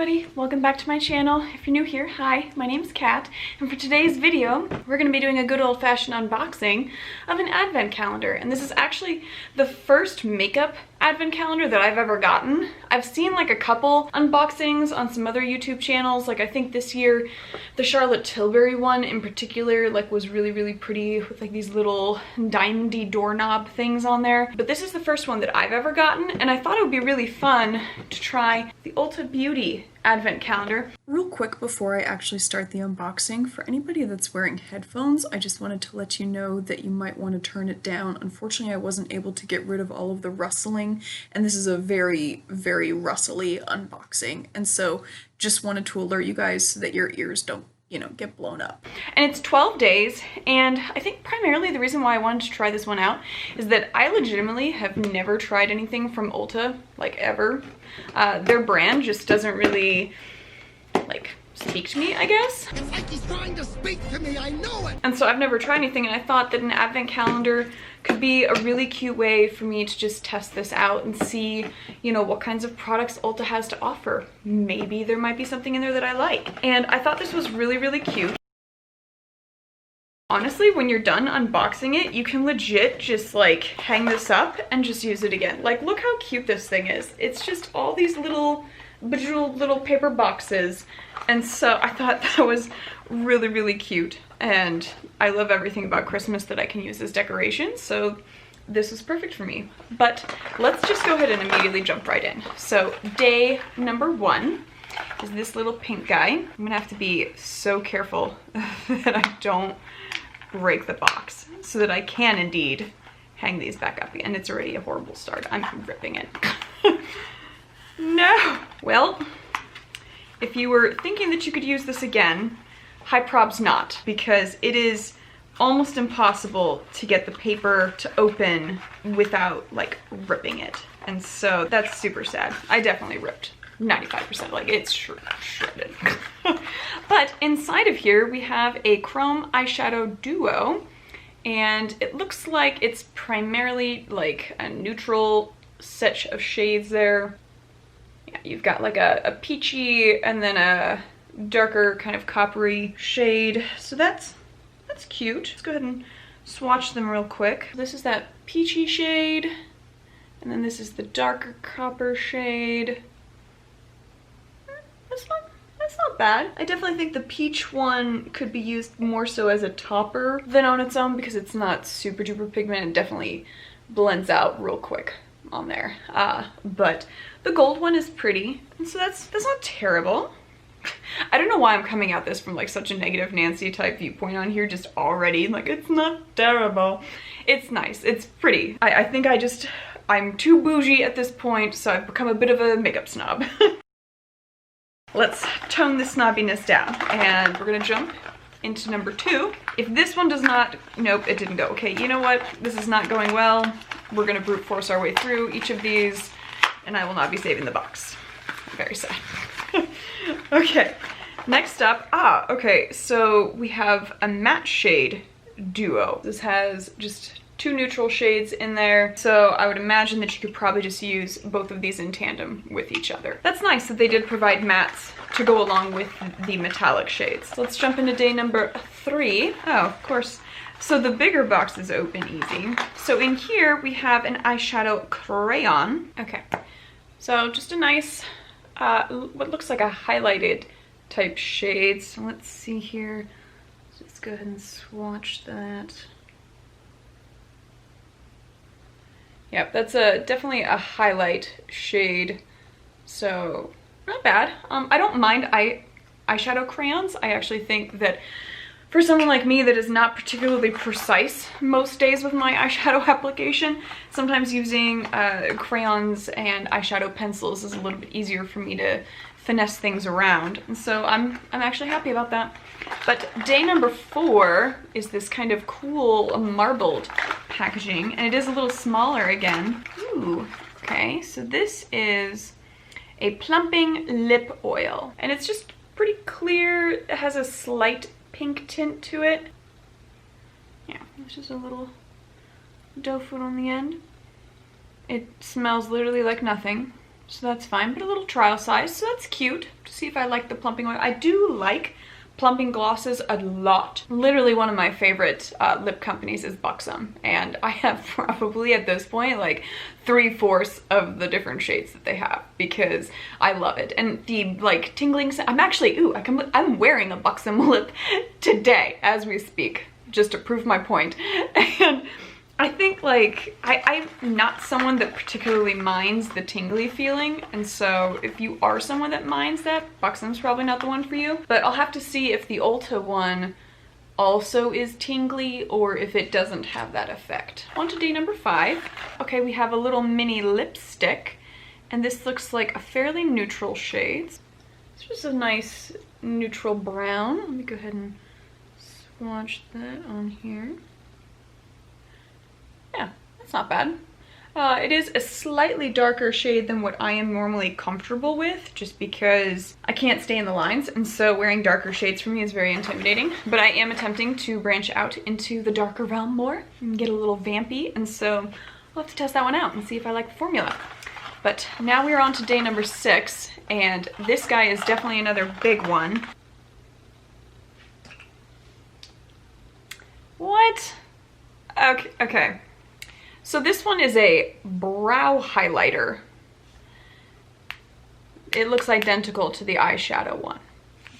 everybody, welcome back to my channel. If you're new here, hi, my name's Kat, and for today's video, we're going to be doing a good old-fashioned unboxing of an advent calendar. And this is actually the first makeup advent calendar that I've ever gotten. I've seen like a couple unboxings on some other YouTube channels. Like I think this year, the Charlotte Tilbury one in particular like was really pretty with like these little diamondy doorknob things on there. But this is the first one that I've ever gotten, and I thought it would be really fun to try the Ulta Beauty advent calendar. Real quick before I actually start the unboxing, for anybody that's wearing headphones, I just wanted to let you know that you might want to turn it down. Unfortunately, I wasn't able to get rid of all of the rustling, and this is a very rustly unboxing, and so just wanted to alert you guys so that your ears don't, you know, get blown up. And it's 12 days, and I think primarily the reason why I wanted to try this one out is that I legitimately have never tried anything from Ulta, like ever. Their brand just doesn't really, like, speak to me, I guess. It's like he's trying to speak to me, I know it! And so I've never tried anything, and I thought that an advent calendar could be a really cute way for me to just test this out and see, you know, what kinds of products Ulta has to offer. Maybe there might be something in there that I like. And I thought this was really cute. Honestly, when you're done unboxing it, you can legit just like hang this up and just use it again. Like, look how cute this thing is. It's just all these little bejeweled little paper boxes. And so I thought that was really cute. And I love everything about Christmas that I can use as decoration. So this was perfect for me. But let's just go ahead and immediately jump right in. So day number 1 is this little pink guy. I'm gonna have to be so careful that I don't break the box so that I can indeed hang these back up. And it's already a horrible start. I'm ripping it. No! Well, if you were thinking that you could use this again, high probs not, because it is almost impossible to get the paper to open without like ripping it. And so that's super sad. I definitely ripped 95%, like it's shredded. But inside of here we have a Chrome Eyeshadow Duo, and it looks like it's primarily like a neutral set of shades there. Yeah, you've got like a peachy and then a darker kind of coppery shade. So that's cute. Let's go ahead and swatch them real quick. This is that peachy shade, and then this is the darker copper shade. That's not bad. I definitely think the peach one could be used more so as a topper than on its own because it's not super duper pigmented. It definitely blends out real quick on there. But the gold one is pretty, and so that's not terrible. I don't know why I'm coming at this from like such a negative Nancy type viewpoint on here just already. Like, it's not terrible. It's nice. It's pretty. I think I'm too bougie at this point, so I've become a bit of a makeup snob. Let's tone the snobbiness down, and we're gonna jump into number 2. If this one does not, nope, it didn't go. Okay, you know what? This is not going well. We're gonna brute force our way through each of these, and I will not be saving the box. Very sad. Okay, next up, okay, so we have a matte shade duo. This has just 2 neutral shades in there, so I would imagine that you could probably just use both of these in tandem with each other. That's nice that they did provide mattes to go along with the metallic shades. Let's jump into day number 3. Oh, of course. So the bigger boxes open easy. So in here we have an eyeshadow crayon. Okay, so just a nice, what looks like a highlighted type shade. So let's see here. Let's go ahead and swatch that. Yep, that's definitely a highlight shade, so not bad. I don't mind eyeshadow crayons. I actually think that for someone like me that is not particularly precise most days with my eyeshadow application, sometimes using crayons and eyeshadow pencils is a little bit easier for me to finesse things around, and so I'm actually happy about that. But day number 4 is this kind of cool marbled packaging, and it is a little smaller again. Ooh, okay, so this is a plumping lip oil, and it's just pretty clear. It has a slight pink tint to it. Yeah, it's just a little doe foot on the end. It smells literally like nothing. so that's fine, but a little trial size, so that's cute to see if I like the plumping oil. I do like plumping glosses a lot. Literally one of my favorite lip companies is Buxom, and I have probably at this point like 3/4 of the different shades that they have because I love it. And the like tingling, I'm actually, I'm wearing a Buxom lip today as we speak, just to prove my point. And I think like, I'm not someone that particularly minds the tingly feeling, and so if you are someone that minds that, Buxom's probably not the one for you. But I'll have to see if the Ulta one also is tingly or if it doesn't have that effect. On to day number 5. Okay, we have a little mini lipstick, and this looks like a fairly neutral shade. It's just a nice neutral brown. Let me go ahead and swatch that on here. Yeah, that's not bad. It is a slightly darker shade than what I am normally comfortable with, just because I can't stay in the lines, and so wearing darker shades for me is very intimidating. But I am attempting to branch out into the darker realm more and get a little vampy, and so I'll have to test that one out and see if I like the formula. But now we're on to day number 6, and this guy is definitely another big one. What? Okay. So this one is a brow highlighter. It looks identical to the eyeshadow one.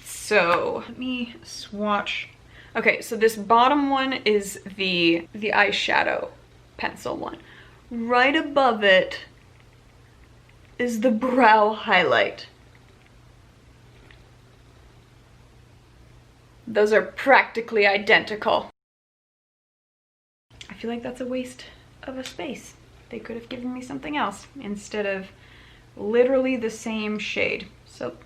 So let me swatch. Okay, so this bottom one is the eyeshadow pencil one. Right above it is the brow highlight. Those are practically identical. I feel like that's a waste of a space. They could have given me something else instead of literally the same shade. So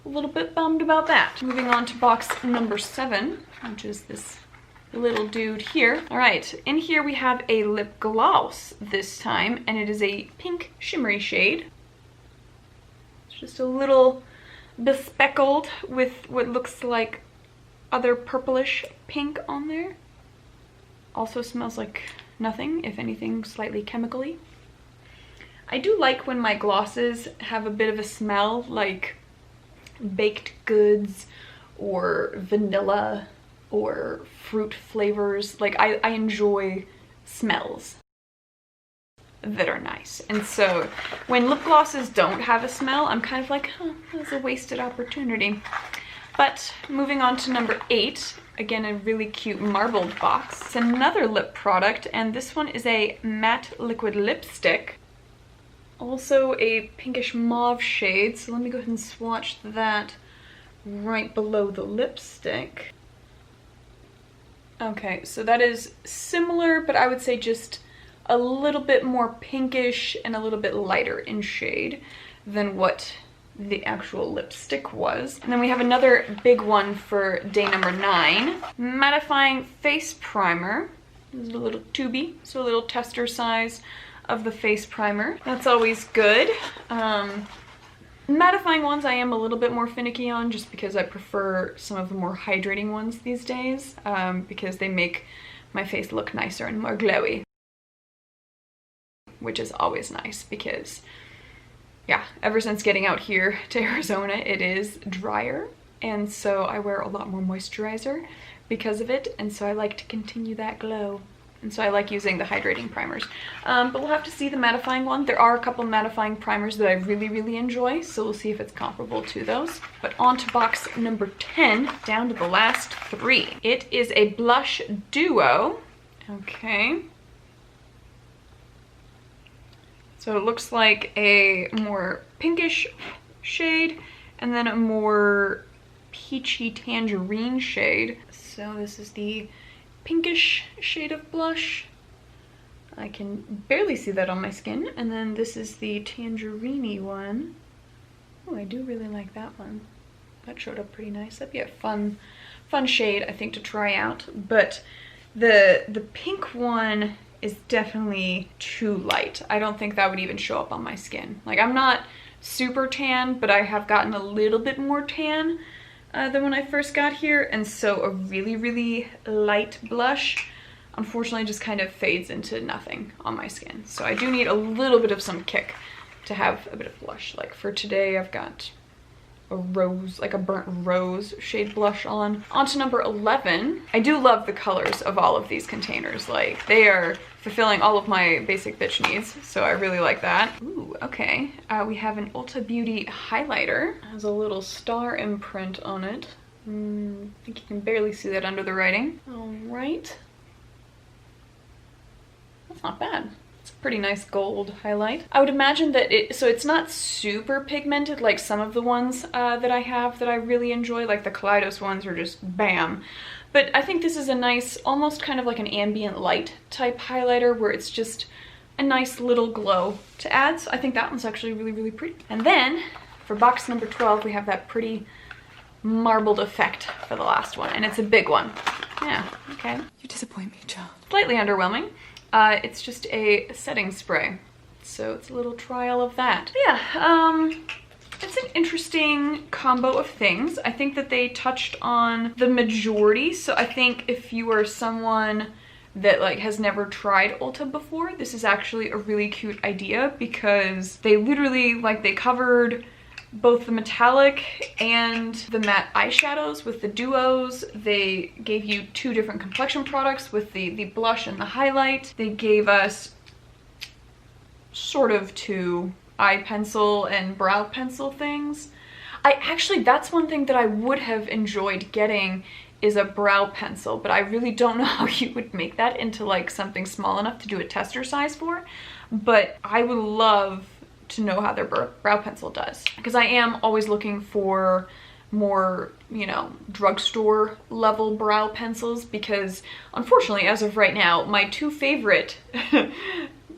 a little bit bummed about that. Moving on to box number 7, which is this little dude here. All right, in here we have a lip gloss this time, and it is a pink shimmery shade. It's just a little bespeckled with what looks like other purplish pink on there. Also smells like nothing, if anything, slightly chemically. I do like when my glosses have a bit of a smell like baked goods or vanilla or fruit flavors. Like I enjoy smells that are nice. And so when lip glosses don't have a smell, I'm kind of like, huh, that's a wasted opportunity. But moving on to number 8, again, a really cute marbled box. It's another lip product, and this one is a matte liquid lipstick. Also a pinkish mauve shade, so let me go ahead and swatch that right below the lipstick. Okay, so that is similar, but I would say just a little bit more pinkish and a little bit lighter in shade than what the actual lipstick was. And then we have another big one for day number 9. Mattifying face primer. This is a little tubey, so a little tester size of the face primer. That's always good. Mattifying ones I am a little bit more finicky on, just because I prefer some of the more hydrating ones these days, because they make my face look nicer and more glowy, which is always nice because yeah, ever since getting out here to Arizona, it is drier, and so I wear a lot more moisturizer because of it, and so I like to continue that glow. And so I like using the hydrating primers. But we'll have to see the mattifying one. There are a couple mattifying primers that I really, really enjoy, so we'll see if it's comparable to those. But on to box number 10, down to the last 3. It is a blush duo. Okay. So it looks like a more pinkish shade and then a more peachy tangerine shade. So this is the pinkish shade of blush. I can barely see that on my skin. And then this is the tangerine-y one. Oh, I do really like that one. That showed up pretty nice. That'd be a fun shade, I think, to try out. But the pink one is definitely too light. I don't think that would even show up on my skin. Like, I'm not super tan, but I have gotten a little bit more tan than when I first got here, and so a really, really light blush unfortunately just kind of fades into nothing on my skin. So I do need a little bit of some kick to have a bit of blush. Like for today, I've got a rose, like a burnt rose shade blush on. On to number 11. I do love the colors of all of these containers. Like they are fulfilling all of my basic bitch needs, so I really like that. Ooh, okay. We have an Ulta Beauty highlighter. It has a little star imprint on it. I think you can barely see that under the writing. All right. That's not bad. It's a pretty nice gold highlight. I would imagine that it's not super pigmented like some of the ones that I have that I really enjoy, like the Kaleidos ones are just bam. But I think this is a nice, almost kind of like an ambient light type highlighter where it's just a nice little glow to add. So I think that one's actually really, really pretty. And then for box number 12, we have that pretty marbled effect for the last one, and it's a big one. Yeah, okay. You disappoint me, child. Slightly underwhelming. It's just a setting spray, so it's a little trial of that. But yeah, it's an interesting combo of things. I think that they touched on the majority, so I think if you are someone that like has never tried Ulta before, this is actually a really cute idea because they literally like they covered both the metallic and the matte eyeshadows with the duos. They gave you 2 different complexion products with the blush and the highlight. They gave us sort of 2 eye pencil and brow pencil things. That's one thing that I would have enjoyed getting is a brow pencil, but I really don't know how you would make that into like something small enough to do a tester size for. But I would love to know how their brow pencil does, because I am always looking for more, you know, drugstore level brow pencils, because unfortunately as of right now my 2 favorite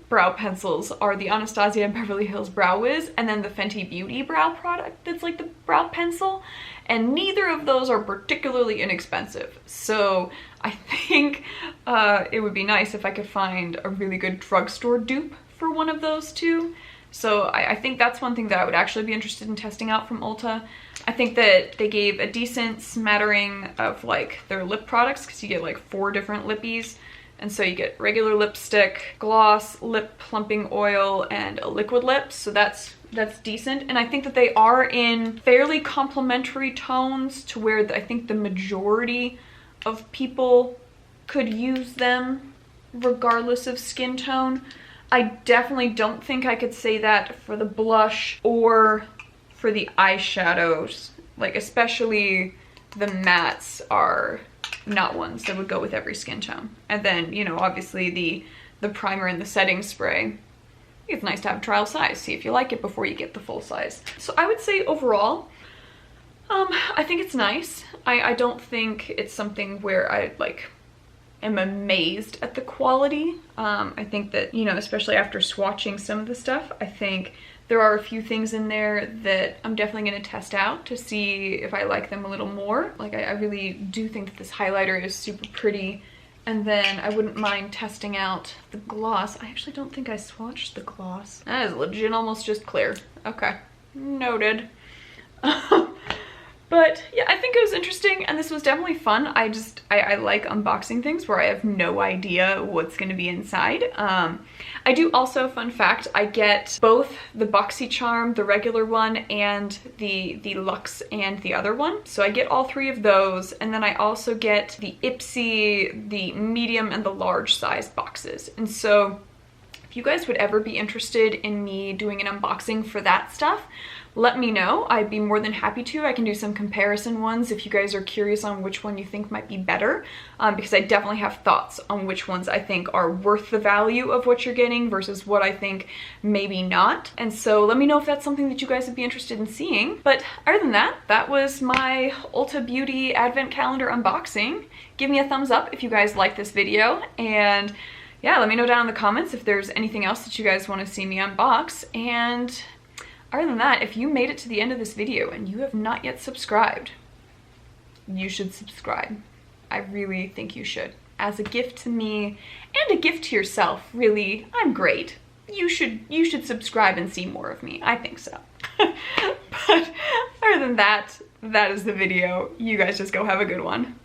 brow pencils are the Anastasia and Beverly Hills Brow Wiz and then the Fenty Beauty brow product that's like the brow pencil, and neither of those are particularly inexpensive. So I think it would be nice if I could find a really good drugstore dupe for one of those 2. So I think that's one thing that I would actually be interested in testing out from Ulta. I think that they gave a decent smattering of like their lip products, because you get like 4 different lippies. And so you get regular lipstick, gloss, lip plumping oil, and a liquid lip. So that's decent. And I think that they are in fairly complementary tones to where I think the majority of people could use them regardless of skin tone. I definitely don't think I could say that for the blush or for the eyeshadows. Like especially the mattes are not ones that would go with every skin tone. And then, you know, obviously the primer and the setting spray, it's nice to have a trial size. See if you like it before you get the full size. So I would say overall, I think it's nice. I don't think it's something where I like am amazed at the quality. I think that, you know, especially after swatching some of the stuff, I think there are a few things in there that I'm definitely going to test out to see if I like them a little more. Like I really do think that this highlighter is super pretty, and then I wouldn't mind testing out the gloss. I actually don't think I swatched the gloss. That is legit almost just clear. Okay, noted. But yeah, I think it was interesting, and this was definitely fun. I like unboxing things where I have no idea what's going to be inside. I do also, fun fact, I get both the BoxyCharm, the regular one, and the Luxe and the other one. So I get all 3 of those, and then I also get the Ipsy, the medium, and the large size boxes. And so if you guys would ever be interested in me doing an unboxing for that stuff, let me know. I'd be more than happy to. I can do some comparison ones if you guys are curious on which one you think might be better, because I definitely have thoughts on which ones I think are worth the value of what you're getting versus what I think maybe not. And so let me know if that's something that you guys would be interested in seeing. But other than that, that was my Ulta Beauty Advent Calendar unboxing. Give me a thumbs up if you guys like this video, and yeah, let me know down in the comments if there's anything else that you guys want to see me unbox. And other than that, if you made it to the end of this video and you have not yet subscribed, you should subscribe. I really think you should. As a gift to me and a gift to yourself, really, I'm great. You should subscribe and see more of me. I think so. But other than that, that is the video. You guys just go have a good one.